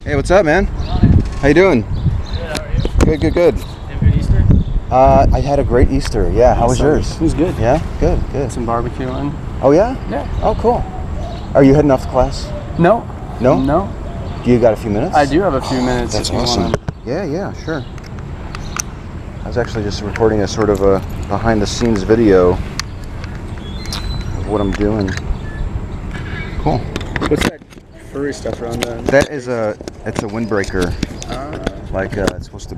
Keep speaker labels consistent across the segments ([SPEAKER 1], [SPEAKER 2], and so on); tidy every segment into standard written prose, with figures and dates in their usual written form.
[SPEAKER 1] Hey, what's up, man? How you doing?
[SPEAKER 2] Good, how are you?
[SPEAKER 1] Good.
[SPEAKER 2] Have a good Easter?
[SPEAKER 1] I had a great Easter. Yeah, how was yours?
[SPEAKER 2] It was good.
[SPEAKER 1] Yeah, good.
[SPEAKER 2] Some barbecue on.
[SPEAKER 1] Oh yeah?
[SPEAKER 2] Yeah.
[SPEAKER 1] Oh, cool. Are you heading off to class?
[SPEAKER 2] No.
[SPEAKER 1] No?
[SPEAKER 2] No.
[SPEAKER 1] Do you got a few minutes?
[SPEAKER 2] I do have a few minutes.
[SPEAKER 1] That's
[SPEAKER 2] if you
[SPEAKER 1] awesome.
[SPEAKER 2] wanna-
[SPEAKER 1] Yeah, sure. I was actually just recording a sort of a behind-the-scenes video of what I'm doing. Cool.
[SPEAKER 2] What's that furry stuff around the...
[SPEAKER 1] That is it's a windbreaker. It's supposed to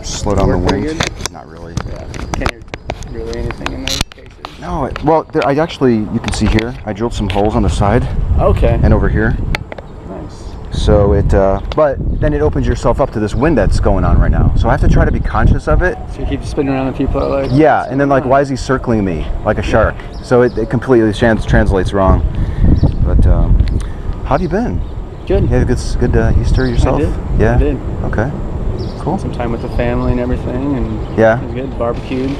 [SPEAKER 1] slow down the
[SPEAKER 2] Work pretty
[SPEAKER 1] wind.
[SPEAKER 2] good?
[SPEAKER 1] Not really.
[SPEAKER 2] Yeah. Can't hear really anything in those cases.
[SPEAKER 1] No, I actually, you can see here, I drilled some holes on the side
[SPEAKER 2] Okay.
[SPEAKER 1] and over here.
[SPEAKER 2] Nice.
[SPEAKER 1] So but then it opens yourself up to this wind that's going on right now. So I have to try to be conscious of it.
[SPEAKER 2] So you keep spinning around the people that like...
[SPEAKER 1] Yeah, and then why is he circling me like a shark? So it completely translates wrong. But how have you been?
[SPEAKER 2] Good.
[SPEAKER 1] You had a good Easter yourself?
[SPEAKER 2] I did.
[SPEAKER 1] Yeah?
[SPEAKER 2] I did.
[SPEAKER 1] Okay. Cool.
[SPEAKER 2] Some time with the family and everything, and
[SPEAKER 1] Yeah?
[SPEAKER 2] it was good. Barbecued.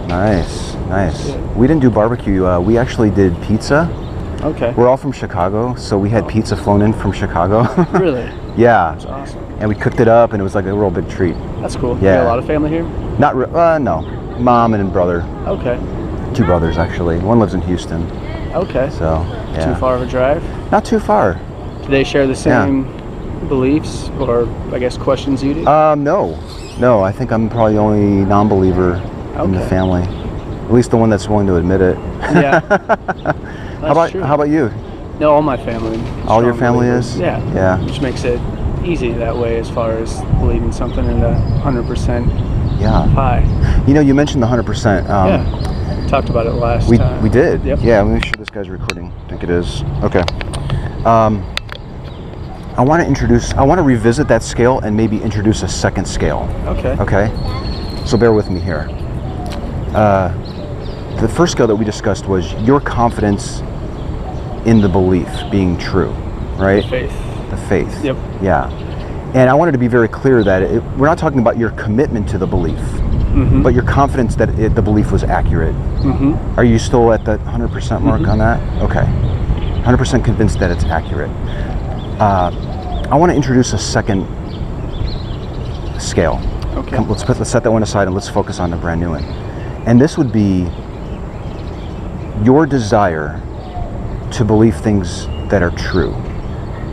[SPEAKER 1] Nice.
[SPEAKER 2] Yeah.
[SPEAKER 1] We didn't do barbecue. We actually did pizza.
[SPEAKER 2] Okay.
[SPEAKER 1] We're all from Chicago, so we had pizza flown in from Chicago.
[SPEAKER 2] Really?
[SPEAKER 1] Yeah.
[SPEAKER 2] That's awesome.
[SPEAKER 1] And we cooked it up, and it was like a real big treat.
[SPEAKER 2] That's cool.
[SPEAKER 1] Yeah.
[SPEAKER 2] You got a lot of family here?
[SPEAKER 1] No. Mom and brother.
[SPEAKER 2] Okay.
[SPEAKER 1] 2 brothers, actually. One lives in Houston,
[SPEAKER 2] Okay.
[SPEAKER 1] so yeah.
[SPEAKER 2] Too far of a drive?
[SPEAKER 1] Not too far.
[SPEAKER 2] Do they share the same beliefs or, I guess, questions you do?
[SPEAKER 1] No. I think I'm probably the only non-believer in the
[SPEAKER 2] Okay.
[SPEAKER 1] family. At least the one that's willing to admit it.
[SPEAKER 2] Yeah.
[SPEAKER 1] How about you?
[SPEAKER 2] No, all my family.
[SPEAKER 1] All your
[SPEAKER 2] strong
[SPEAKER 1] family
[SPEAKER 2] believers.
[SPEAKER 1] is?
[SPEAKER 2] Yeah.
[SPEAKER 1] Yeah.
[SPEAKER 2] Which makes it easy that way as far as believing something in the 100%
[SPEAKER 1] Yeah.
[SPEAKER 2] pie.
[SPEAKER 1] You mentioned the 100%.
[SPEAKER 2] Yeah. Talked about it last
[SPEAKER 1] We
[SPEAKER 2] time.
[SPEAKER 1] did.
[SPEAKER 2] Yep.
[SPEAKER 1] Yeah, let me make sure this guy's recording. I think it is. Okay. I want to revisit that scale and maybe introduce a second scale.
[SPEAKER 2] Okay.
[SPEAKER 1] Okay? So bear with me here. The first scale that we discussed was your confidence in the belief being true, right?
[SPEAKER 2] Faith.
[SPEAKER 1] The faith.
[SPEAKER 2] Yep.
[SPEAKER 1] Yeah. And I wanted to be very clear that we're not talking about your commitment to the belief, but your confidence that the belief was accurate.
[SPEAKER 2] Mm-hmm.
[SPEAKER 1] Are you still at that 100% mark on that? Okay. 100% convinced that it's accurate. I want to introduce a second scale.
[SPEAKER 2] Okay.
[SPEAKER 1] Let's set that one aside and let's focus on the brand new one. And this would be your desire to believe things that are true,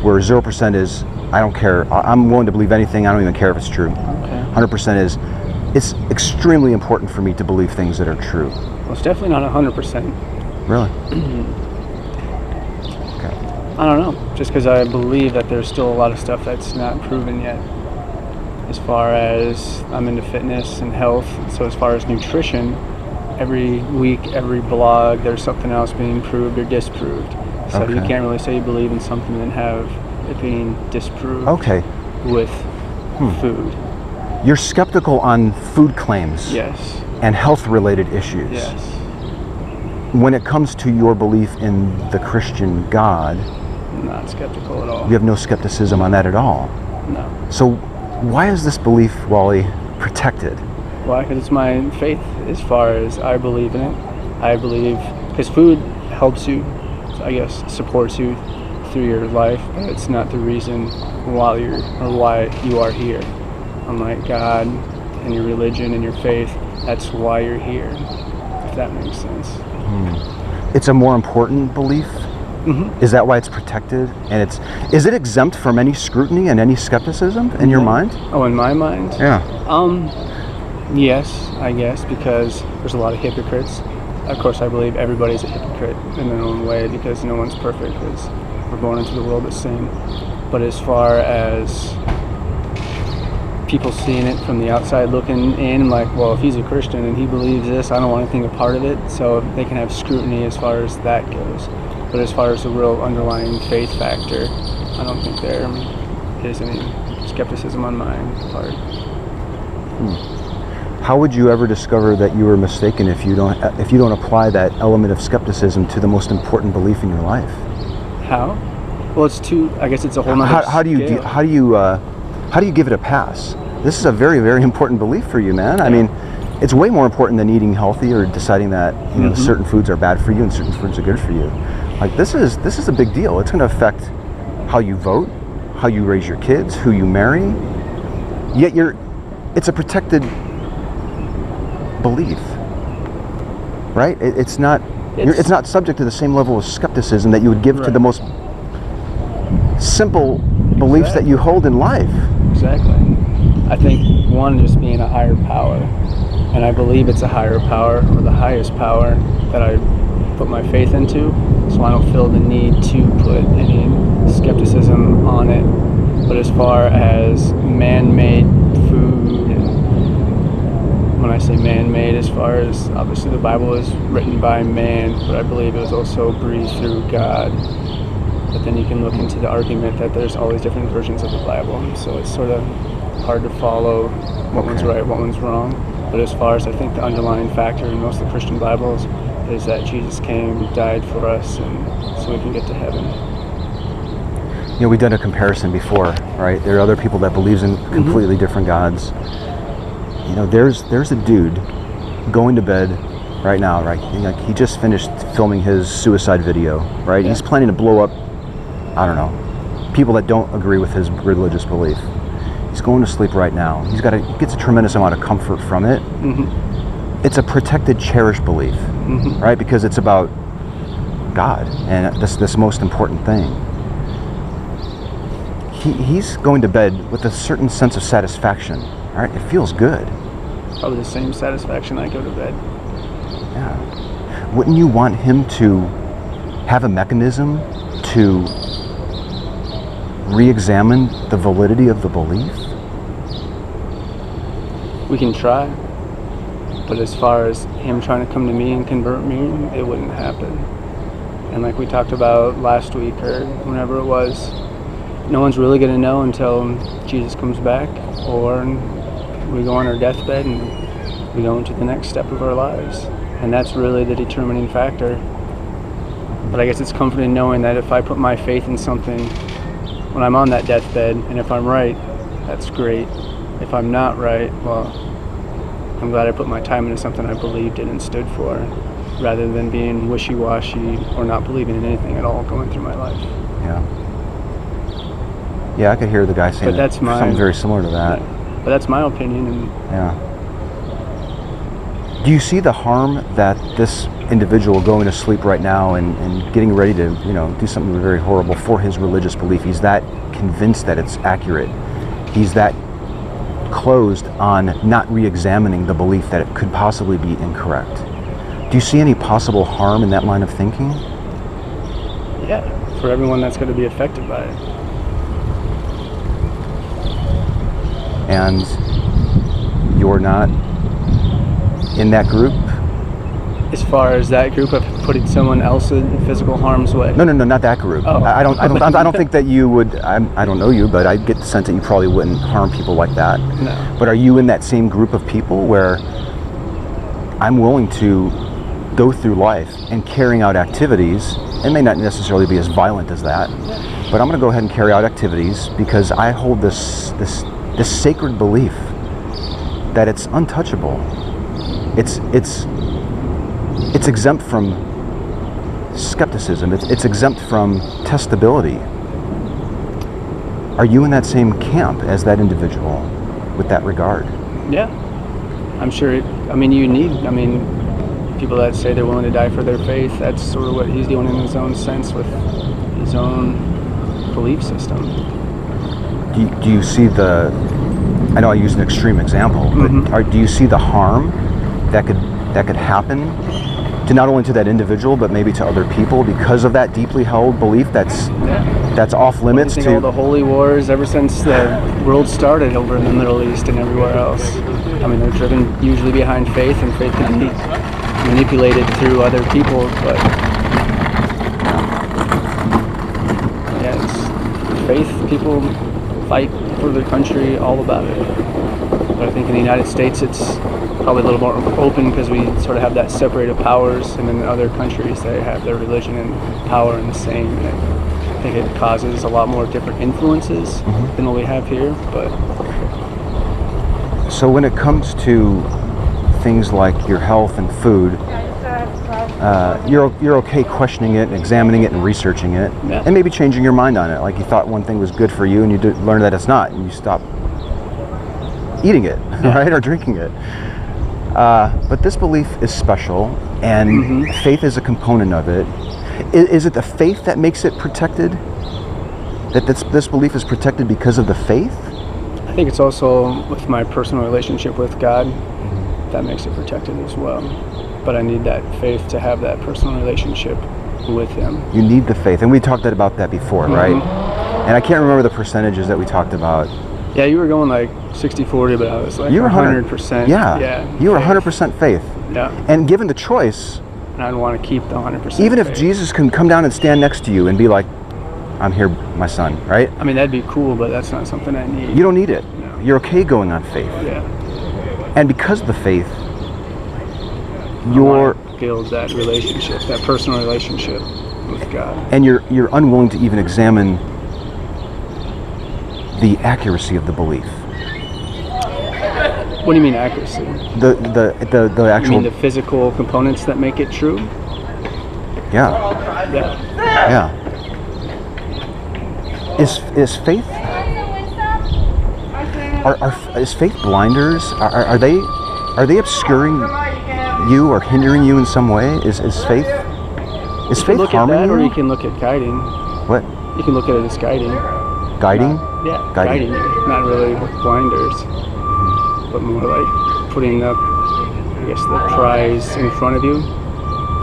[SPEAKER 1] where 0% is, I don't care, I'm willing to believe anything, I don't even care if it's true.
[SPEAKER 2] Okay.
[SPEAKER 1] 100% is, it's extremely important for me to believe things that are true.
[SPEAKER 2] Well, it's definitely not 100%.
[SPEAKER 1] Really? Okay.
[SPEAKER 2] I don't know. Just because I believe that there's still a lot of stuff that's not proven yet. As far as I'm into fitness and health, so as far as nutrition, every week, every blog, there's something else being proved or disproved. So you
[SPEAKER 1] Okay.
[SPEAKER 2] can't really say you believe in something and have it being disproved
[SPEAKER 1] Okay.
[SPEAKER 2] with food.
[SPEAKER 1] You're skeptical on food claims
[SPEAKER 2] Yes.
[SPEAKER 1] and health-related issues.
[SPEAKER 2] Yes.
[SPEAKER 1] When it comes to your belief in the Christian God,
[SPEAKER 2] I'm not skeptical at all.
[SPEAKER 1] you have no skepticism on that at all.
[SPEAKER 2] No.
[SPEAKER 1] So why is this belief, Wally, protected?
[SPEAKER 2] Why? Because it's my faith as far as I believe in it. I believe, because food helps you, I guess, supports you through your life, but it's not the reason why you are here. Unlike God and your religion and your faith, that's why you're here, if that makes sense.
[SPEAKER 1] It's a more important belief?
[SPEAKER 2] Mm-hmm.
[SPEAKER 1] Is that why it's protected? And is it exempt from any scrutiny and any skepticism in your mind?
[SPEAKER 2] Oh, in my mind?
[SPEAKER 1] Yeah.
[SPEAKER 2] Yes, I guess, because there's a lot of hypocrites. Of course, I believe everybody's a hypocrite in their own way because no one's perfect because we're born into the world of sin. But as far as people seeing it from the outside looking in, like, well, if he's a Christian and he believes this, I don't want anything a part of it, so they can have scrutiny as far as that goes. But as far as the real underlying faith factor, I don't think there is any skepticism on my part.
[SPEAKER 1] How would you ever discover that you were mistaken if you don't apply that element of skepticism to the most important belief in your life?
[SPEAKER 2] How? Well, I guess it's a whole nother
[SPEAKER 1] How do you give it a pass? This is a very, very important belief for you, man. I mean, it's way more important than eating healthy or deciding that certain foods are bad for you and certain foods are good for you. Like this is a big deal. It's going to affect how you vote. how you raise your kids, who you marry. Yet it's a protected belief, right? It's not subject to the same level of skepticism that you would give to
[SPEAKER 2] Right.
[SPEAKER 1] the most simple beliefs that you hold in life.
[SPEAKER 2] Exactly. I think one just being a higher power, and I believe it's a higher power or the highest power that I put my faith into, so I don't feel the need to put any skepticism on it. But as far as man-made food, and when I say man-made, as far as obviously the Bible is written by man, but I believe it was also breathed through God. But then you can look into the argument that there's all these different versions of the Bible, so it's sort of hard to follow what one's right, what one's wrong. But as far as I think the underlying factor in most of the Christian Bibles is that Jesus came, died for us, and so we can get to heaven.
[SPEAKER 1] You know, we've done a comparison before, right? There are other people that believes in completely different gods. You know, there's a dude going to bed right now, right? Like he just finished filming his suicide video, right?
[SPEAKER 2] Yeah.
[SPEAKER 1] He's planning to blow up, I don't know, people that don't agree with his religious belief. He's going to sleep right now. He gets a tremendous amount of comfort from it. It's a protected, cherished belief, right? Because it's about God and this most important thing. He's going to bed with a certain sense of satisfaction, right? It feels good.
[SPEAKER 2] Probably the same satisfaction I go to bed.
[SPEAKER 1] Yeah. Wouldn't you want him to have a mechanism to re-examine the validity of the belief?
[SPEAKER 2] We can try, but as far as him trying to come to me and convert me, it wouldn't happen. And like we talked about last week or whenever it was, no one's really going to know until Jesus comes back or we go on our deathbed and we go into the next step of our lives. And that's really the determining factor. But I guess it's comforting knowing that if I put my faith in something when I'm on that deathbed, and if I'm right, that's great. If I'm not right, well, I'm glad I put my time into something I believed in and stood for, rather than being wishy-washy or not believing in anything at all going through my life.
[SPEAKER 1] Yeah. Yeah, I could hear the guy saying something very similar to that.
[SPEAKER 2] Yeah. But that's my opinion. And
[SPEAKER 1] yeah. Do you see the harm that this individual going to sleep right now and getting ready to, do something very horrible for his religious belief? He's that convinced that it's accurate. He's that closed on not re-examining the belief that it could possibly be incorrect. Do you see any possible harm in that line of thinking?
[SPEAKER 2] Yeah, for everyone that's going to be affected by it.
[SPEAKER 1] And you're not in that group?
[SPEAKER 2] As far as that group of putting someone else in physical harm's way?
[SPEAKER 1] No, not that group.
[SPEAKER 2] Oh.
[SPEAKER 1] I don't think that you would. I don't know you, but I get the sense that you probably wouldn't harm people like that.
[SPEAKER 2] No.
[SPEAKER 1] But are you in that same group of people where I'm willing to go through life and carrying out activities? It may not necessarily be as violent as that, but I'm going to go ahead and carry out activities because I hold this sacred belief that it's untouchable. It's exempt from skepticism. It's exempt from testability. Are you in that same camp as that individual with that regard?
[SPEAKER 2] Yeah, I'm sure. You need people that say they're willing to die for their faith. That's sort of what he's doing in his own sense with his own belief system.
[SPEAKER 1] Do you see I know I used an extreme example, but do you see the harm that could happen to not only to that individual but maybe to other people because of that deeply held belief that's off limits
[SPEAKER 2] to
[SPEAKER 1] to
[SPEAKER 2] all the holy wars ever since the world started over in the Middle East and everywhere else? They're driven usually behind faith, and faith can be manipulated through other people, but it's faith. People fight for their country, all about it. But I think in the United States it's probably a little more open because we sort of have that separated powers, and in other countries they have their religion and power in the same. And I think it causes a lot more different influences than what we have here. But
[SPEAKER 1] so when it comes to things like your health and food, you're okay questioning it, and examining it, and researching it,
[SPEAKER 2] Yeah.
[SPEAKER 1] and maybe changing your mind on it. Like you thought one thing was good for you, and you learn that it's not, and you stop eating it, right, or drinking it. But this belief is special, and faith is a component of it. Is it the faith that makes it protected? That this belief is protected because of the faith?
[SPEAKER 2] I think it's also with my personal relationship with God that makes it protected as well. But I need that faith to have that personal relationship with Him.
[SPEAKER 1] You need the faith, and we talked about that before, right? And I can't remember the percentages that we talked about.
[SPEAKER 2] Yeah, you were going like 60-40, but I was like
[SPEAKER 1] You were
[SPEAKER 2] 100%.
[SPEAKER 1] Yeah, you were
[SPEAKER 2] faith.
[SPEAKER 1] 100% faith.
[SPEAKER 2] Yeah,
[SPEAKER 1] And given the choice,
[SPEAKER 2] and I'd want to keep the 100%.
[SPEAKER 1] even if
[SPEAKER 2] faith.
[SPEAKER 1] Jesus can come down and stand next to you and be like, "I'm here, my son," right?
[SPEAKER 2] I mean, that'd be cool, but that's not something I need.
[SPEAKER 1] You don't need it.
[SPEAKER 2] No.
[SPEAKER 1] You're okay going on faith.
[SPEAKER 2] Yeah.
[SPEAKER 1] And because of the faith,
[SPEAKER 2] I
[SPEAKER 1] you're
[SPEAKER 2] wanna build that relationship, that personal relationship with God.
[SPEAKER 1] and you're unwilling to even examine the accuracy of the belief.
[SPEAKER 2] What do you mean accuracy?
[SPEAKER 1] The
[SPEAKER 2] You
[SPEAKER 1] actual
[SPEAKER 2] mean the physical components that make it true?
[SPEAKER 1] yeah.
[SPEAKER 2] Yeah.
[SPEAKER 1] Yeah. Is faith is faith blinders? Are they obscuring you or hindering you in some way? Is faith
[SPEAKER 2] You can
[SPEAKER 1] faith
[SPEAKER 2] look at
[SPEAKER 1] harming
[SPEAKER 2] that,
[SPEAKER 1] you?
[SPEAKER 2] or you can look at guiding.
[SPEAKER 1] What?
[SPEAKER 2] You can look at it as guiding.
[SPEAKER 1] Guiding?
[SPEAKER 2] Yeah,
[SPEAKER 1] Guiding.
[SPEAKER 2] guiding you. Not really blinders, but more like putting up, I guess, the prize in front of you.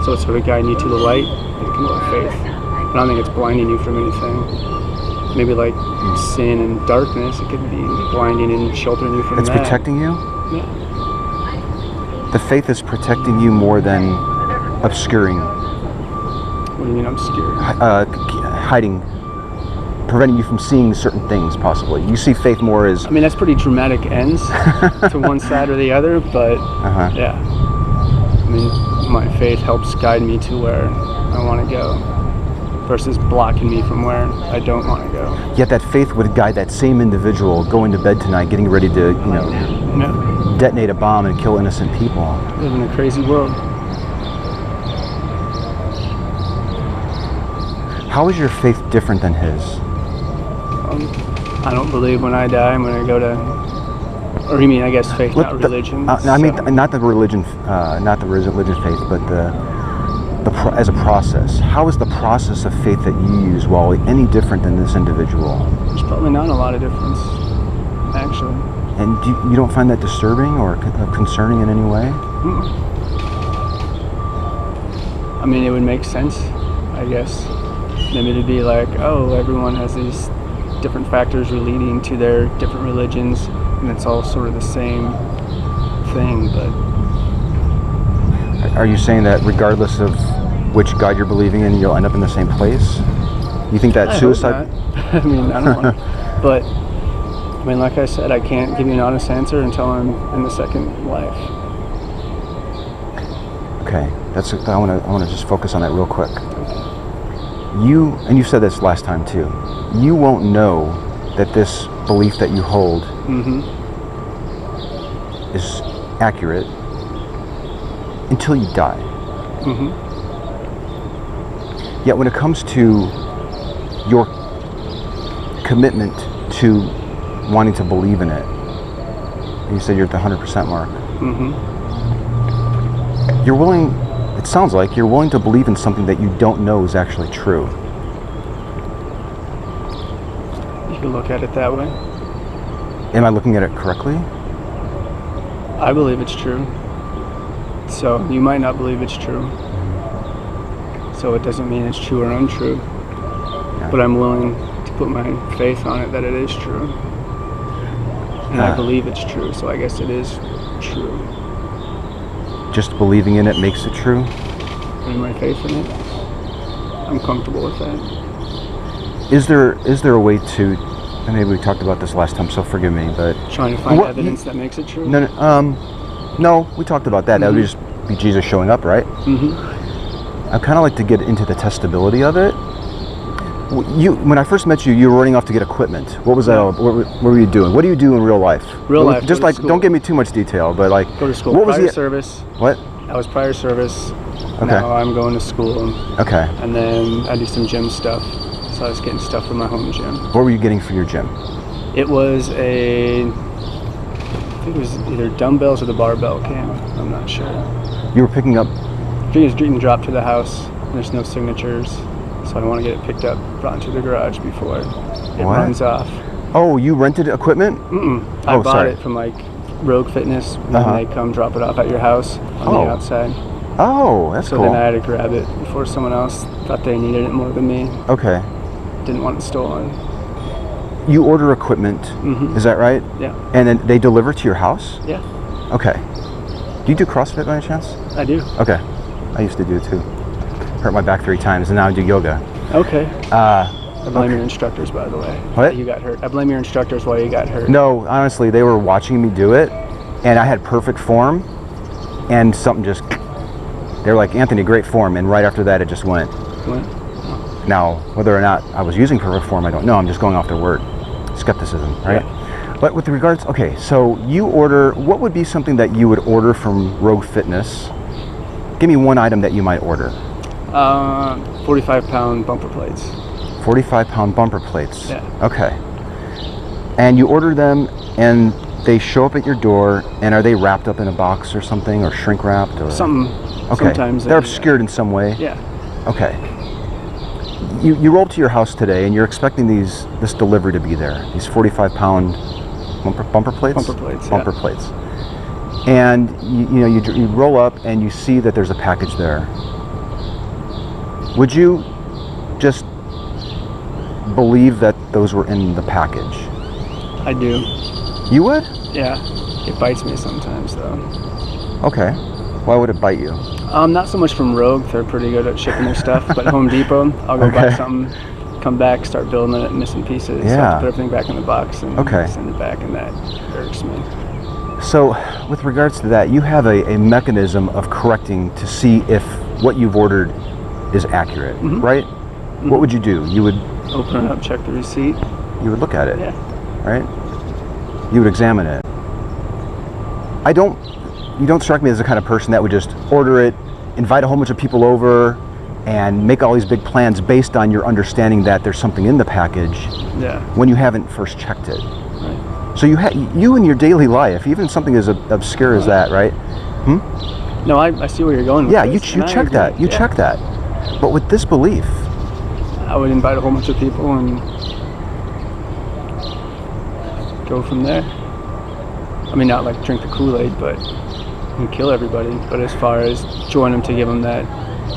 [SPEAKER 2] So it's sort of guiding you to the light. You can look at faith. I don't think it's blinding you from anything. Maybe like sin and darkness, it could be blinding and sheltering you from
[SPEAKER 1] It's
[SPEAKER 2] that.
[SPEAKER 1] protecting you?
[SPEAKER 2] Yeah.
[SPEAKER 1] The faith is protecting you more than obscuring,
[SPEAKER 2] What do you mean obscure?
[SPEAKER 1] hiding, preventing you from seeing certain things possibly. You see faith more as,
[SPEAKER 2] I mean, that's pretty dramatic ends to one side or the other, but yeah. I mean, my faith helps guide me to where I want to go versus blocking me from where I don't want to go.
[SPEAKER 1] yet that faith would guide that same individual going to bed tonight, getting ready to,
[SPEAKER 2] Yeah.
[SPEAKER 1] detonate a bomb and kill innocent people.
[SPEAKER 2] We live in a crazy world.
[SPEAKER 1] How is your faith different than his?
[SPEAKER 2] I don't believe when I die I'm going to go to, or you mean, I guess, faith, not religion.
[SPEAKER 1] No, I mean,
[SPEAKER 2] so-
[SPEAKER 1] not the religion, not the religious faith, but as a process. How is the process of faith that you use, Wally, any different than this individual?
[SPEAKER 2] There's probably not a lot of difference, actually.
[SPEAKER 1] And you don't find that disturbing or concerning in any way?
[SPEAKER 2] I mean, it would make sense, I guess. Maybe to be like, oh, everyone has these different factors leading to their different religions, and it's all sort of the same thing, but
[SPEAKER 1] Are you saying that regardless of which God you're believing in, you'll end up in the same place? You think that
[SPEAKER 2] I hope
[SPEAKER 1] suicide?
[SPEAKER 2] not. I mean, I don't want to. But, I mean, like I said, I can't give you an honest answer until I'm in the second life.
[SPEAKER 1] Okay, I want to just focus on that real quick. You said this last time too. You won't know that this belief that you hold is accurate until you die. Yet when it comes to your commitment to wanting to believe in it, you said you're at the 100% mark. You're willing, it sounds like you're willing to believe in something that you don't know is actually true.
[SPEAKER 2] You can look at it that way.
[SPEAKER 1] Am I looking at it correctly?
[SPEAKER 2] I believe it's true. So you might not believe it's true. So it doesn't mean it's true or untrue.
[SPEAKER 1] Yeah.
[SPEAKER 2] But I'm willing to put my faith on it that it is true. And I believe it's true, so I guess it is true.
[SPEAKER 1] Just believing in it makes it true?
[SPEAKER 2] Putting my faith in it, I'm comfortable with that.
[SPEAKER 1] Is there a way to, and maybe we talked about this last time, so forgive me, but
[SPEAKER 2] Trying to find evidence that makes it true?
[SPEAKER 1] no, we talked about that. That would just be Jesus showing up, right? I kind of like to get into the testability of it. When I first met you, you were running off to get equipment. What was that? What were you doing? What do you do in real life?
[SPEAKER 2] Real life,
[SPEAKER 1] Just
[SPEAKER 2] go to
[SPEAKER 1] like,
[SPEAKER 2] school.
[SPEAKER 1] don't give me too much detail, but like,
[SPEAKER 2] Go to school.
[SPEAKER 1] what was
[SPEAKER 2] Prior
[SPEAKER 1] the
[SPEAKER 2] service.
[SPEAKER 1] What?
[SPEAKER 2] I was prior service.
[SPEAKER 1] Okay.
[SPEAKER 2] Now I'm going to school,
[SPEAKER 1] Okay.
[SPEAKER 2] and then I do some gym stuff. So I was getting stuff for my home gym.
[SPEAKER 1] What were you getting for your gym?
[SPEAKER 2] It was I think it was either dumbbells or the barbell cam. I'm not sure.
[SPEAKER 1] You were picking up.
[SPEAKER 2] It's getting dropped to the house. And there's no signatures, so I want to get it picked up, brought into the garage before it
[SPEAKER 1] What?
[SPEAKER 2] runs off.
[SPEAKER 1] Oh, you rented equipment?
[SPEAKER 2] I
[SPEAKER 1] Oh,
[SPEAKER 2] bought
[SPEAKER 1] sorry.
[SPEAKER 2] it from like Rogue Fitness, and
[SPEAKER 1] Uh-huh.
[SPEAKER 2] then they come drop it off at your house on
[SPEAKER 1] Oh.
[SPEAKER 2] the outside.
[SPEAKER 1] Oh, that's
[SPEAKER 2] So
[SPEAKER 1] cool.
[SPEAKER 2] then I had to grab it before someone else thought they needed it more than me.
[SPEAKER 1] Okay.
[SPEAKER 2] Didn't want it stolen.
[SPEAKER 1] You order equipment, is that right?
[SPEAKER 2] Yeah.
[SPEAKER 1] And then they deliver to your house?
[SPEAKER 2] Yeah,
[SPEAKER 1] Okay. Do you do CrossFit by any chance?
[SPEAKER 2] I do.
[SPEAKER 1] Okay. I used to do it too. Hurt my back 3 times, and now I do yoga.
[SPEAKER 2] Okay.
[SPEAKER 1] Uh,
[SPEAKER 2] I blame your instructors, by the way.
[SPEAKER 1] What?
[SPEAKER 2] You got hurt. I blame your instructors why you got hurt.
[SPEAKER 1] no, honestly, they were watching me do it, and I had perfect form, and something just. They were like, Anthony, great form, and right after that, it just went.
[SPEAKER 2] What?
[SPEAKER 1] Now, whether or not I was using perfect form, I don't know. I'm just going off their word. Skepticism, right? But with regards, okay, so you order, what would be something that you would order from Rogue Fitness? Give me one item that you might order.
[SPEAKER 2] 45-pound bumper plates.
[SPEAKER 1] 45-pound bumper plates.
[SPEAKER 2] Yeah.
[SPEAKER 1] Okay. And you order them, and they show up at your door, and are they wrapped up in a box or something, or shrink wrapped? Or?
[SPEAKER 2] Something.
[SPEAKER 1] Okay.
[SPEAKER 2] Sometimes
[SPEAKER 1] They're
[SPEAKER 2] they-
[SPEAKER 1] obscured in some way.
[SPEAKER 2] Yeah.
[SPEAKER 1] Okay. You roll up to your house today, and you're expecting this delivery to be there. These 45-pound bumper plates.
[SPEAKER 2] Bumper plates, yeah.
[SPEAKER 1] Bumper plates. And you roll up, and you see that there's a package there. Would you just believe that those were in the package?
[SPEAKER 2] I do.
[SPEAKER 1] You would?
[SPEAKER 2] Yeah. It bites me sometimes, though.
[SPEAKER 1] Okay. Why would it bite you?
[SPEAKER 2] Not so much from Rogue. They're pretty good at shipping their stuff. But Home Depot, I'll go buy
[SPEAKER 1] Okay.
[SPEAKER 2] something, come back, start building it, missing pieces. So I
[SPEAKER 1] Yeah.
[SPEAKER 2] have to put everything back in the box and
[SPEAKER 1] Okay.
[SPEAKER 2] send it back, and that irks me.
[SPEAKER 1] So, with regards to that, you have a mechanism of correcting to see if what you've ordered is accurate, right? What would you do? You would
[SPEAKER 2] Open it up, check the receipt.
[SPEAKER 1] look at it,
[SPEAKER 2] Yeah.
[SPEAKER 1] right? You would examine it. You don't strike me as the kind of person that would just order it, invite a whole bunch of people over, and make all these big plans based on your understanding that there's something in the package
[SPEAKER 2] Yeah.
[SPEAKER 1] when you haven't first checked it.
[SPEAKER 2] Right.
[SPEAKER 1] So you in your daily life, even something as obscure as that, right?
[SPEAKER 2] No, I see where you're going with
[SPEAKER 1] Yeah,
[SPEAKER 2] this,
[SPEAKER 1] you
[SPEAKER 2] and I
[SPEAKER 1] check
[SPEAKER 2] agree.
[SPEAKER 1] that. You
[SPEAKER 2] Yeah.
[SPEAKER 1] check that. But with this belief,
[SPEAKER 2] I would invite a whole bunch of people and go from there. I mean, not like drink the Kool-Aid, but and kill everybody. But as far as join them to give them that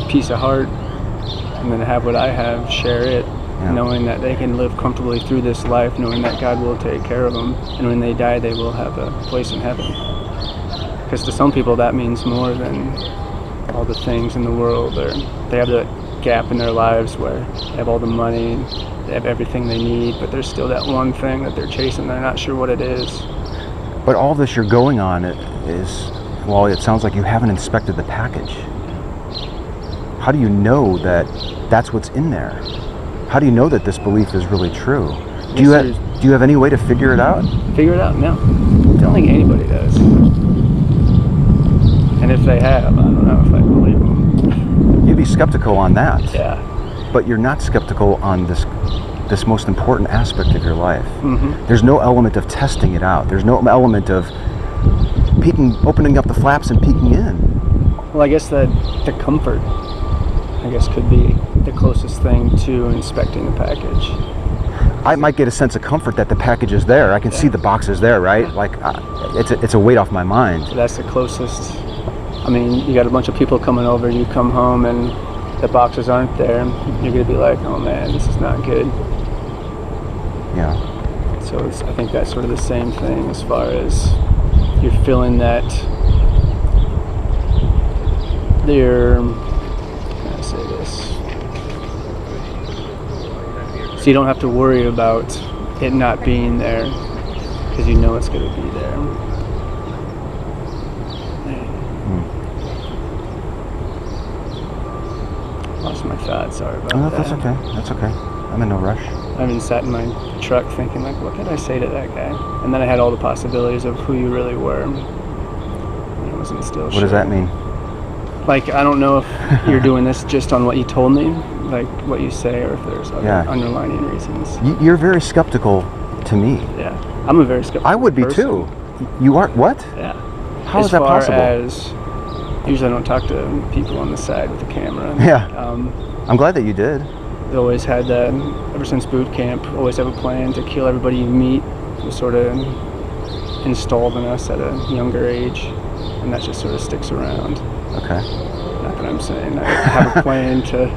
[SPEAKER 2] peace of heart, and then have what I have, share it,
[SPEAKER 1] Yeah.
[SPEAKER 2] knowing that they can live comfortably through this life, knowing that God will take care of them, and when they die, they will have a place in heaven. Because to some people, that means more than all the things in the world, or they have that gap in their lives where they have all the money, they have everything they need, but there's still that one thing that they're chasing. They're not sure what it is.
[SPEAKER 1] but all this you're going on is, well, it sounds like you haven't inspected the package. How do you know that that's what's in there? How do you know that this belief is really true? Do you have any way to figure it out?
[SPEAKER 2] Figure it out? No. I don't think anybody does. And if they have, I don't know if I believe them.
[SPEAKER 1] You'd be skeptical on that.
[SPEAKER 2] Yeah.
[SPEAKER 1] But you're not skeptical on this most important aspect of your life.
[SPEAKER 2] Mm-hmm.
[SPEAKER 1] There's no element of testing it out. There's no element of opening up the flaps and peeking in.
[SPEAKER 2] Well, I guess that the comfort, could be the closest thing to inspecting the package.
[SPEAKER 1] I might get a sense of comfort that the package is there. I can see the box is there, right? Like, it's a weight off my mind.
[SPEAKER 2] So that's the closest. I mean, you got a bunch of people coming over, you come home and the boxes aren't there, and you're going to be like, oh man, this is not good.
[SPEAKER 1] Yeah.
[SPEAKER 2] So I think that's sort of the same thing as far as you're feeling that how can I say this? So you don't have to worry about it not being there because you know it's going to be there. Lost my thoughts, sorry about
[SPEAKER 1] Oh,
[SPEAKER 2] that.
[SPEAKER 1] that's okay. That's okay. I'm in no rush.
[SPEAKER 2] I even sat in my truck thinking, like, what could I say to that guy? And then I had all the possibilities of who you really were. And I wasn't still
[SPEAKER 1] What
[SPEAKER 2] sure.
[SPEAKER 1] does that mean?
[SPEAKER 2] Like, I don't know if you're doing this just on what you told me, like what you say, or if there's other
[SPEAKER 1] Yeah.
[SPEAKER 2] underlining reasons.
[SPEAKER 1] You're very skeptical to me.
[SPEAKER 2] Yeah, I'm a very skeptical
[SPEAKER 1] I would be
[SPEAKER 2] person.
[SPEAKER 1] too. You are what?
[SPEAKER 2] Yeah.
[SPEAKER 1] How
[SPEAKER 2] as
[SPEAKER 1] is that
[SPEAKER 2] far
[SPEAKER 1] possible?
[SPEAKER 2] As usually I don't talk to people on the side with the camera.
[SPEAKER 1] Yeah. I'm glad that you did.
[SPEAKER 2] They always had that, ever since boot camp, always have a plan to kill everybody you meet. It was sort of installed in us at a younger age, and that just sort of sticks around.
[SPEAKER 1] Okay.
[SPEAKER 2] Not that I'm saying I have a plan to...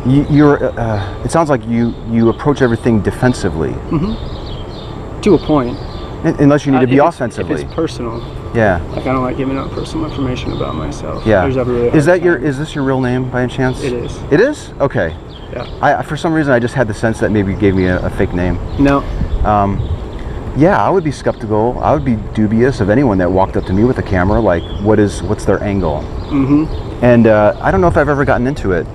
[SPEAKER 1] It sounds like you approach everything defensively.
[SPEAKER 2] To a point.
[SPEAKER 1] Unless you need to be
[SPEAKER 2] If
[SPEAKER 1] offensively.
[SPEAKER 2] it's personal.
[SPEAKER 1] Yeah.
[SPEAKER 2] Like, I don't like giving out personal information about myself.
[SPEAKER 1] Yeah.
[SPEAKER 2] There's every
[SPEAKER 1] Is this your real name by any chance?
[SPEAKER 2] It is.
[SPEAKER 1] It is? Okay.
[SPEAKER 2] Yeah.
[SPEAKER 1] For some reason I just had the sense that maybe you gave me a fake name.
[SPEAKER 2] No.
[SPEAKER 1] Yeah, I would be skeptical. I would be dubious of anyone that walked up to me with a camera. Like, what's their angle? And I don't know if I've ever gotten into it.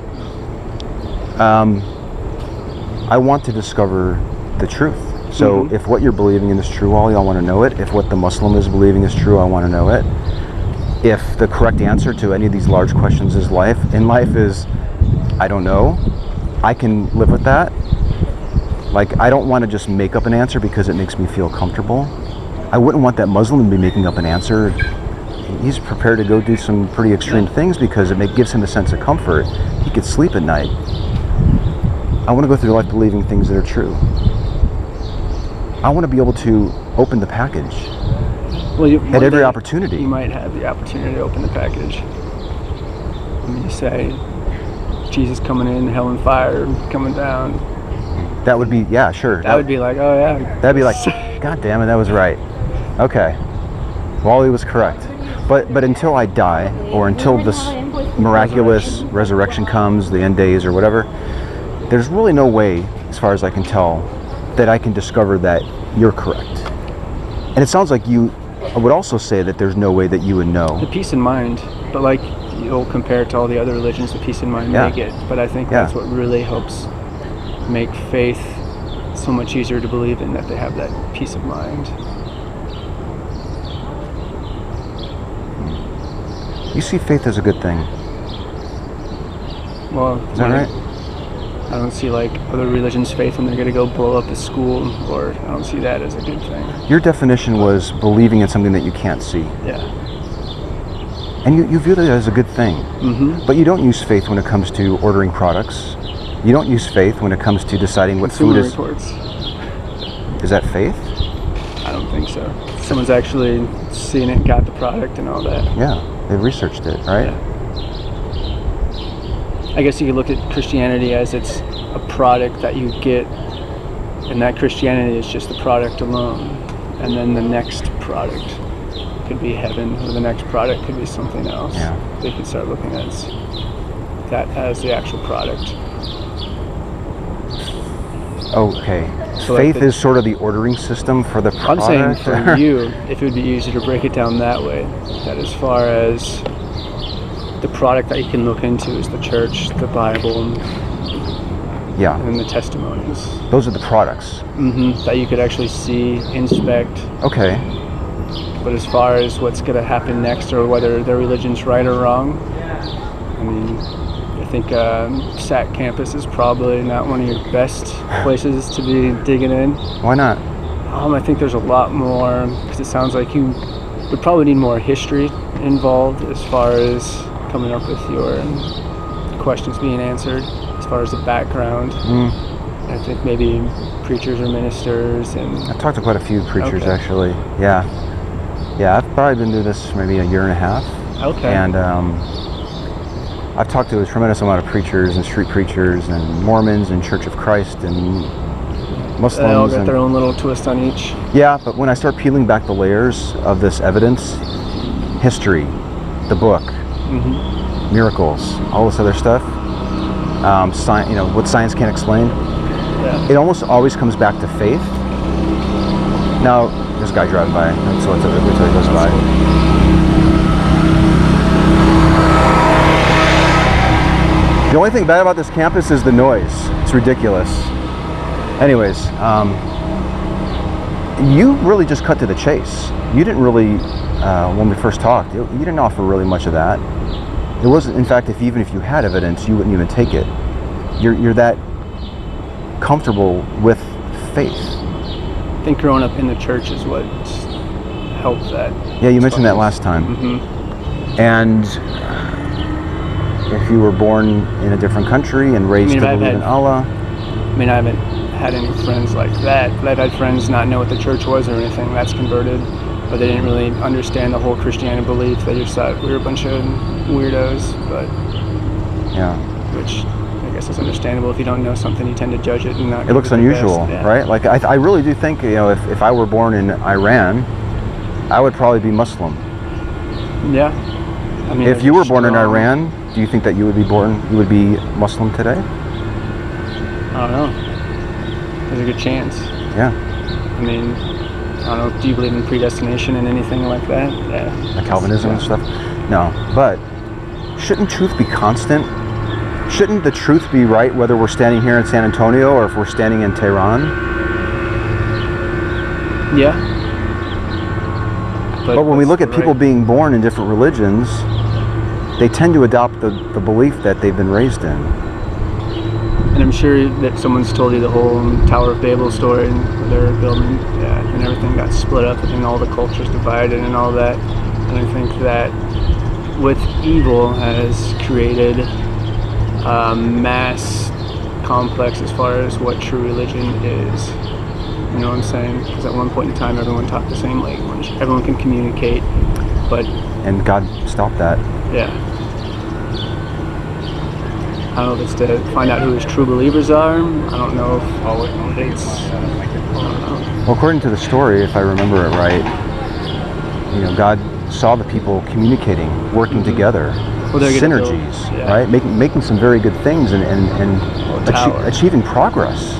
[SPEAKER 1] I want to discover the truth. So if what you're believing in is true, I want to know it. If what the Muslim is believing is true, I want to know it. If the correct answer to any of these large questions is life is, I don't know, I can live with that. Like, I don't want to just make up an answer because it makes me feel comfortable. I wouldn't want that Muslim to be making up an answer. He's prepared to go do some pretty extreme things because it gives him a sense of comfort. He could sleep at night. I want to go through life believing things that are true. I want to be able to open the package at every opportunity.
[SPEAKER 2] You might have the opportunity to open the package. I mean, you say, Jesus coming in, hell and fire coming down.
[SPEAKER 1] That would be, yeah, sure.
[SPEAKER 2] That would be like, oh yeah.
[SPEAKER 1] That'd be like, God damn it, that was right. Okay. Wally was correct. But until I die, or until this miraculous resurrection comes, the end days or whatever, there's really no way, as far as I can tell, that I can discover that you're correct. And it sounds like I would also say that there's no way that you would know.
[SPEAKER 2] The peace in mind, but like, you'll compare it to all the other religions, the peace in mind they get. But I think that's what really helps make faith so much easier to believe in, that they have that peace of mind.
[SPEAKER 1] You see faith as a good thing.
[SPEAKER 2] Well,
[SPEAKER 1] is that right?
[SPEAKER 2] I don't see like other religions' faith when they're going to go blow up a school, or I don't see that as a good thing.
[SPEAKER 1] Your definition was believing in something that you can't see.
[SPEAKER 2] Yeah.
[SPEAKER 1] And you view that as a good thing. But you don't use faith when it comes to ordering products. You don't use faith when it comes to deciding what
[SPEAKER 2] Consumer
[SPEAKER 1] food is.
[SPEAKER 2] Reports.
[SPEAKER 1] Is that faith?
[SPEAKER 2] I don't think so. Someone's actually seen it and got the product and all that.
[SPEAKER 1] Yeah, they've researched it, right?
[SPEAKER 2] Yeah. I guess you could look at Christianity as it's a product that you get, and that Christianity is just the product alone. And then the next product could be heaven, or the next product could be something else.
[SPEAKER 1] Yeah.
[SPEAKER 2] They could start looking at that as the actual product.
[SPEAKER 1] Okay.
[SPEAKER 2] So
[SPEAKER 1] faith
[SPEAKER 2] like
[SPEAKER 1] is sort of the ordering system for the product?
[SPEAKER 2] I'm saying for you, if it would be easy to break it down that way, that as far as the product that you can look into is the church, the Bible, and the testimonies.
[SPEAKER 1] Those are the products.
[SPEAKER 2] That you could actually see, inspect.
[SPEAKER 1] Okay.
[SPEAKER 2] But as far as what's going to happen next, or whether their religion's right or wrong, I mean, I think SAC campus is probably not one of your best places to be digging in.
[SPEAKER 1] Why not?
[SPEAKER 2] I think there's a lot more, because it sounds like you would probably need more history involved as far as coming up with your questions being answered, as far as the background. I think maybe preachers or ministers. And
[SPEAKER 1] I've talked to quite a few preachers, actually. Yeah, I've probably been doing this maybe a year and a half.
[SPEAKER 2] Okay.
[SPEAKER 1] And I've talked to a tremendous amount of preachers and street preachers and Mormons and Church of Christ and Muslims.
[SPEAKER 2] They all got their own little twist on each.
[SPEAKER 1] Yeah, but when I start peeling back the layers of this evidence, history, the book, miracles, all this other stuff, what science can't explain, it almost always comes back to faith. Now, there's a guy driving by, so let's wait till he goes by. The only thing bad about this campus is the noise. It's ridiculous. Anyways, you really just cut to the chase. You didn't really, when we first talked, you didn't offer really much of that. It wasn't. In fact, even if you had evidence, you wouldn't even take it. You're that comfortable with faith.
[SPEAKER 2] I think growing up in the church is what helped that.
[SPEAKER 1] Yeah, you mentioned that last time.
[SPEAKER 2] Mm-hmm.
[SPEAKER 1] And if you were born in a different country and raised to believe in Allah.
[SPEAKER 2] I mean, I haven't had any friends like that, but I've had friends not know what the church was or anything that's converted, but they didn't really understand the whole Christianity belief. They just thought we were a bunch of weirdos, but
[SPEAKER 1] yeah,
[SPEAKER 2] which I guess is understandable. If you don't know something, you tend to judge it and not.
[SPEAKER 1] It looks unusual, right? Like I really do think, you know, if I were born in Iran, I would probably be Muslim.
[SPEAKER 2] Yeah. I mean,
[SPEAKER 1] if you were born in Iran, do you think that you would be Muslim today?
[SPEAKER 2] I don't know. There's a good chance.
[SPEAKER 1] Yeah.
[SPEAKER 2] I mean, I don't know. Do you believe in predestination and anything like that? Yeah.
[SPEAKER 1] Like Calvinism and stuff? No. But shouldn't truth be constant? Shouldn't the truth be right whether we're standing here in San Antonio or if we're standing in Tehran?
[SPEAKER 2] Yeah.
[SPEAKER 1] But when we look at people being born in different religions, they tend to adopt the belief that they've been raised in.
[SPEAKER 2] And I'm sure that someone's told you the whole Tower of Babel story and their building, and everything got split up and all the cultures divided and all that. And I think that with evil has created a mass complex as far as what true religion is. You know what I'm saying? Because at one point in time, everyone talked the same language. Everyone can communicate, but...
[SPEAKER 1] And God stopped that.
[SPEAKER 2] Yeah. I don't know if it's to find out who his true believers are. I don't know if it's...
[SPEAKER 1] Well, according to the story, if I remember it right, you know, God saw the people communicating, working together, synergies, right? Making some very good things and achieving progress.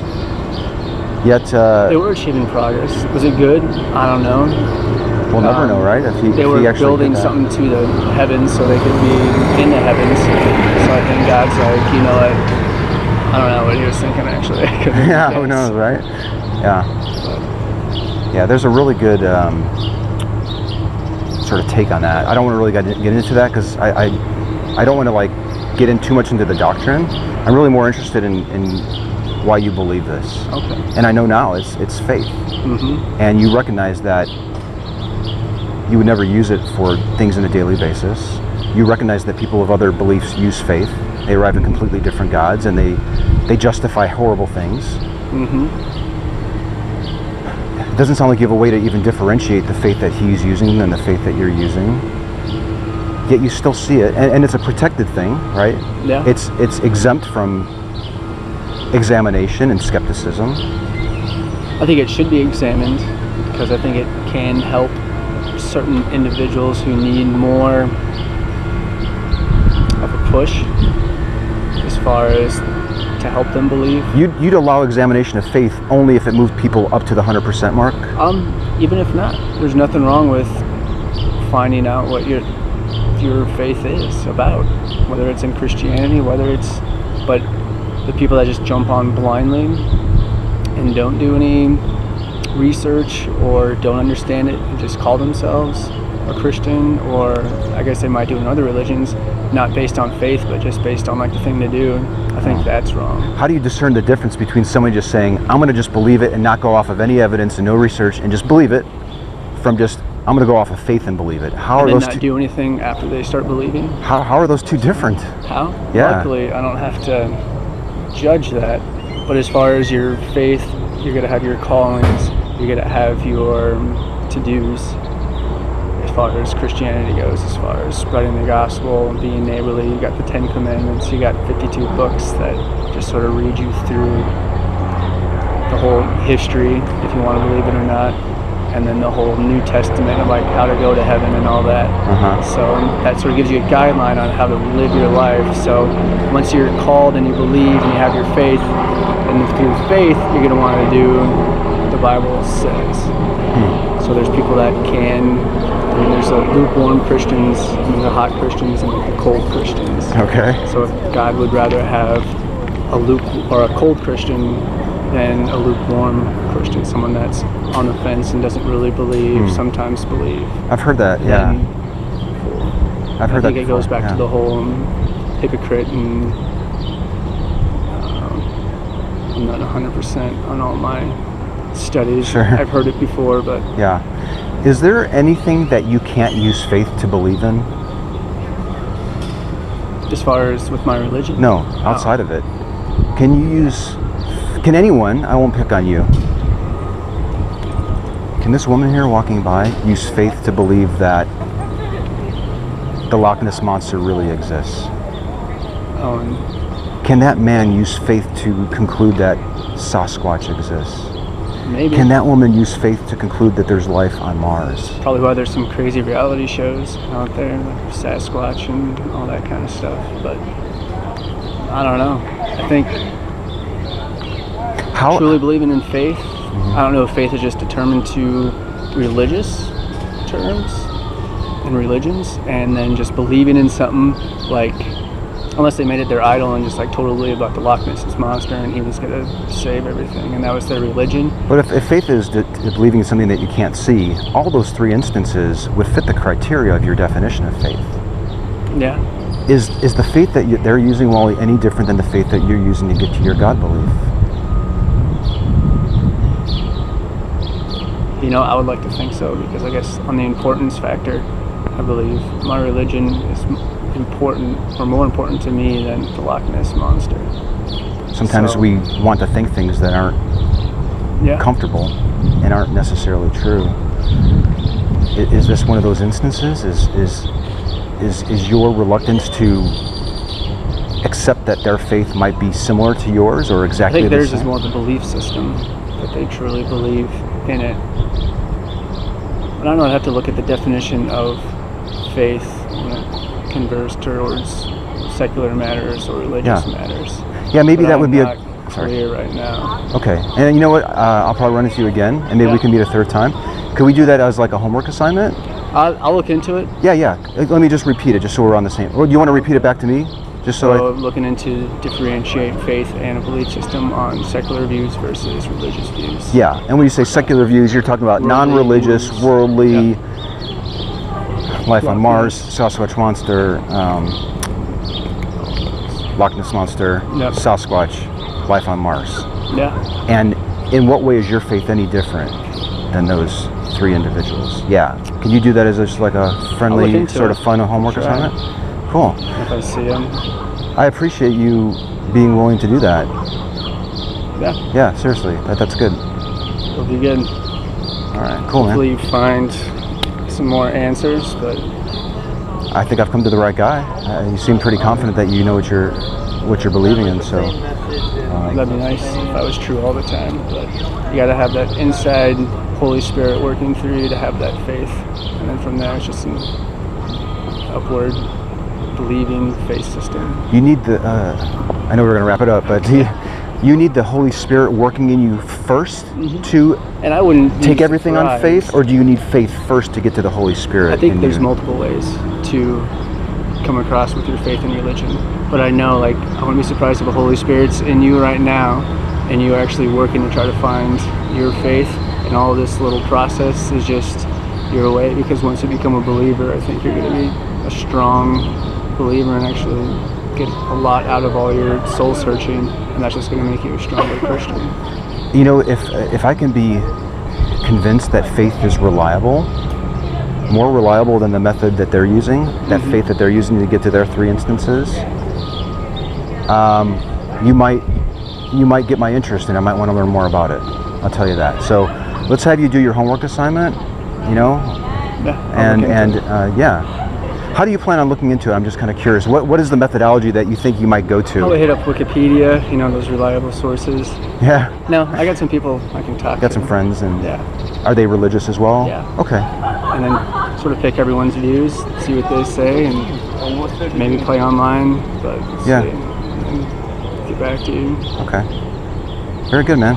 [SPEAKER 1] Yet
[SPEAKER 2] they were achieving progress. Was it good? I don't know.
[SPEAKER 1] We'll never know, right?
[SPEAKER 2] They were building something to the heavens so they could be in the heavens. So I think God's like, you know what? I don't know what he was thinking actually.
[SPEAKER 1] Yeah, who knows, right? Yeah. Yeah, there's a really good sort of take on that. I don't want to really get into that because I don't want to like get in too much into the doctrine. I'm really more interested in why you believe this.
[SPEAKER 2] Okay.
[SPEAKER 1] And I know now it's faith.
[SPEAKER 2] Mm-hmm.
[SPEAKER 1] And you recognize that you would never use it for things on a daily basis. You recognize that people of other beliefs use faith. They arrive at completely different gods and they justify horrible things.
[SPEAKER 2] Mm-hmm.
[SPEAKER 1] It doesn't sound like you have a way to even differentiate the faith that he's using and the faith that you're using. Yet you still see it. And it's a protected thing, right?
[SPEAKER 2] Yeah.
[SPEAKER 1] It's exempt from examination and skepticism.
[SPEAKER 2] I think it should be examined because I think it can help certain individuals who need more of a push as far as to help them believe.
[SPEAKER 1] You'd allow examination of faith only if it moved people up to the 100% mark?
[SPEAKER 2] Even if not. There's nothing wrong with finding out what your faith is about, whether it's in Christianity, but the people that just jump on blindly and don't do any research or don't understand it and just call themselves a Christian, or I guess they might do in other religions, not based on faith but just based on like the thing to do. I think that's wrong.
[SPEAKER 1] How do you discern the difference between somebody just saying, I'm going to just believe it and not go off of any evidence and no research and just believe it, from just, I'm going to go off of faith and believe it? How
[SPEAKER 2] and
[SPEAKER 1] are
[SPEAKER 2] then
[SPEAKER 1] those
[SPEAKER 2] not do anything after they start believing?
[SPEAKER 1] How are those two different?
[SPEAKER 2] How?
[SPEAKER 1] Yeah.
[SPEAKER 2] Luckily, I don't have to judge that, but as far as your faith, you're going to have your callings, you're going to have your to-dos as far as Christianity goes, as far as spreading the gospel, being neighborly. You got the 10 Commandments, you got 52 books that just sort of read you through the whole history, if you want to believe it or not, and then the whole New Testament of like how to go to heaven and all that. So that sort of gives you a guideline on how to live your life. So once you're called and you believe and you have your faith, and through faith you're going to want to do what the Bible says. So there's people that there's the lukewarm Christians, and the hot Christians, and the cold Christians.
[SPEAKER 1] Okay.
[SPEAKER 2] So if God would rather have a cold Christian than a lukewarm Christian, someone that's on the fence and doesn't really believe, sometimes believe.
[SPEAKER 1] I've heard that, yeah. I've heard
[SPEAKER 2] I think
[SPEAKER 1] that
[SPEAKER 2] it goes
[SPEAKER 1] before,
[SPEAKER 2] back
[SPEAKER 1] yeah.
[SPEAKER 2] to the whole hypocrite, and I'm not 100% on all my studies.
[SPEAKER 1] Sure.
[SPEAKER 2] I've heard it before, but
[SPEAKER 1] Yeah. Is there anything that you can't use faith to believe in?
[SPEAKER 2] as far as with my religion,
[SPEAKER 1] No, outside of it. Can anyone, I won't pick on you, can this woman here walking by use faith to believe that the Loch Ness Monster really exists?
[SPEAKER 2] um,
[SPEAKER 1] Can that man use faith to conclude that Sasquatch exists?
[SPEAKER 2] maybe.
[SPEAKER 1] Can that woman use faith to conclude that there's life on Mars?
[SPEAKER 2] Probably why there's some crazy reality shows out there, like Sasquatch and all that kind of stuff. But I don't know. I think
[SPEAKER 1] How?
[SPEAKER 2] truly believing in faith, I don't know if faith is just determined to religious terms and religions, and then just believing in something like, unless they made it their idol and just like totally about the Loch Ness Monster and he was going to save everything and that was their religion.
[SPEAKER 1] But if faith is believing in something that you can't see, all those three instances would fit the criteria of your definition of faith.
[SPEAKER 2] Yeah.
[SPEAKER 1] Is the faith that they're using, Wally, any different than the faith that you're using to get to your God belief?
[SPEAKER 2] You know, I would like to think so, because I guess on the importance factor, I believe my religion is important or more important to me than the Loch Ness Monster.
[SPEAKER 1] Sometimes
[SPEAKER 2] So-
[SPEAKER 1] we want to think things that aren't
[SPEAKER 2] Yeah.
[SPEAKER 1] comfortable and aren't necessarily true. Is this one of those instances? Is your reluctance to accept that their faith might be similar to yours or
[SPEAKER 2] I
[SPEAKER 1] exactly
[SPEAKER 2] think
[SPEAKER 1] the
[SPEAKER 2] theirs
[SPEAKER 1] same?
[SPEAKER 2] is more of a belief system, that they truly believe in it. But I don't know, I'd have to look at the definition of faith when it converts towards secular matters or religious
[SPEAKER 1] Yeah.
[SPEAKER 2] matters.
[SPEAKER 1] Yeah, maybe
[SPEAKER 2] But
[SPEAKER 1] that
[SPEAKER 2] I'm
[SPEAKER 1] would be
[SPEAKER 2] not
[SPEAKER 1] sorry.
[SPEAKER 2] clear right now.
[SPEAKER 1] Okay, and you know what? I'll probably run into you again, and maybe
[SPEAKER 2] Yeah.
[SPEAKER 1] we can meet a third time. Could we do that as like a homework assignment?
[SPEAKER 2] I'll look into it.
[SPEAKER 1] Yeah. Let me just repeat it, just so we're on the same. Or do you want to repeat it back to me, just so
[SPEAKER 2] So looking into differentiate faith and a belief system on secular views versus religious views.
[SPEAKER 1] Yeah, and when you say secular views, you're talking about
[SPEAKER 2] Worldly
[SPEAKER 1] non-religious,
[SPEAKER 2] views.
[SPEAKER 1] worldly, life on
[SPEAKER 2] Loch
[SPEAKER 1] Mars,
[SPEAKER 2] Ness.
[SPEAKER 1] Sasquatch Monster, Loch Ness Monster,
[SPEAKER 2] Yep.
[SPEAKER 1] Sasquatch, life on Mars.
[SPEAKER 2] Yeah.
[SPEAKER 1] And in what way is your faith any different than those three individuals? Yeah. Can you do that as just like a friendly,
[SPEAKER 2] into
[SPEAKER 1] sort
[SPEAKER 2] it.
[SPEAKER 1] of fun homework
[SPEAKER 2] Try.
[SPEAKER 1] assignment? Cool.
[SPEAKER 2] If I see them.
[SPEAKER 1] I appreciate you being willing to do that.
[SPEAKER 2] Yeah.
[SPEAKER 1] Yeah, seriously, that's good.
[SPEAKER 2] It'll be good.
[SPEAKER 1] All right, cool, man.
[SPEAKER 2] Hopefully you find some more answers, but
[SPEAKER 1] I think I've come to the right guy. You seem pretty confident that you know what you're believing in. So,
[SPEAKER 2] that'd be nice if I was true all the time. But you gotta have that inside Holy Spirit working through you to have that faith. And then from there, it's just an upward believing faith system.
[SPEAKER 1] you need the. I know we're gonna wrap it up, but you need the Holy Spirit working in you first to
[SPEAKER 2] And I wouldn't be
[SPEAKER 1] take everything on
[SPEAKER 2] surprised.
[SPEAKER 1] faith, or do you need faith first to get to the Holy Spirit?
[SPEAKER 2] I think
[SPEAKER 1] in
[SPEAKER 2] there's
[SPEAKER 1] you?
[SPEAKER 2] multiple ways to come across with your faith and religion. But I know, like, I wouldn't be surprised if the Holy Spirit's in you right now and you're actually working to try to find your faith, and all this little process is just your way, because once you become a believer, I think you're going to be a strong believer and actually get a lot out of all your soul searching, and that's just going to make you a stronger Christian.
[SPEAKER 1] You know, if I can be convinced that faith is reliable, more reliable than the method that they're using, that faith that they're using to get to their three instances, you might get my interest, and I might want to learn more about it. I'll tell you that. So let's have you do your homework assignment, you know,
[SPEAKER 2] Yeah, I'll look into it.
[SPEAKER 1] yeah. How do you plan on looking into it? I'm just kind of curious. What is the methodology that you think you might go to?
[SPEAKER 2] Probably hit up Wikipedia, those reliable sources.
[SPEAKER 1] Yeah,
[SPEAKER 2] No, I got some people I can talk to.
[SPEAKER 1] got some friends, and
[SPEAKER 2] Yeah.
[SPEAKER 1] are they religious as well?
[SPEAKER 2] Yeah.
[SPEAKER 1] Okay.
[SPEAKER 2] And then sort of pick everyone's views, see what they say, and maybe play online, but
[SPEAKER 1] Yeah.
[SPEAKER 2] see, and then get back to you.
[SPEAKER 1] Okay. Very good, man.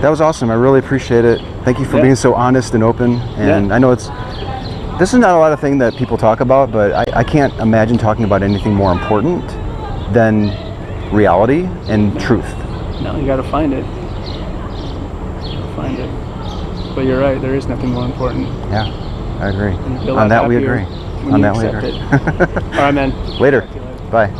[SPEAKER 1] That was awesome. I really appreciate it. Thank you for
[SPEAKER 2] Yeah.
[SPEAKER 1] being so honest and open. And
[SPEAKER 2] Yeah.
[SPEAKER 1] I know this is not a lot of thing that people talk about, but I can't imagine talking about anything more important than reality and truth.
[SPEAKER 2] No, you gotta find it. You gotta find it. But you're right, there is nothing more important.
[SPEAKER 1] Yeah, I agree.
[SPEAKER 2] You feel a
[SPEAKER 1] On
[SPEAKER 2] lot
[SPEAKER 1] that, we
[SPEAKER 2] happier.
[SPEAKER 1] agree.
[SPEAKER 2] when
[SPEAKER 1] on
[SPEAKER 2] you
[SPEAKER 1] that
[SPEAKER 2] accept
[SPEAKER 1] later.
[SPEAKER 2] it. All right, man.
[SPEAKER 1] Later.
[SPEAKER 2] Talk to you later.
[SPEAKER 1] Bye.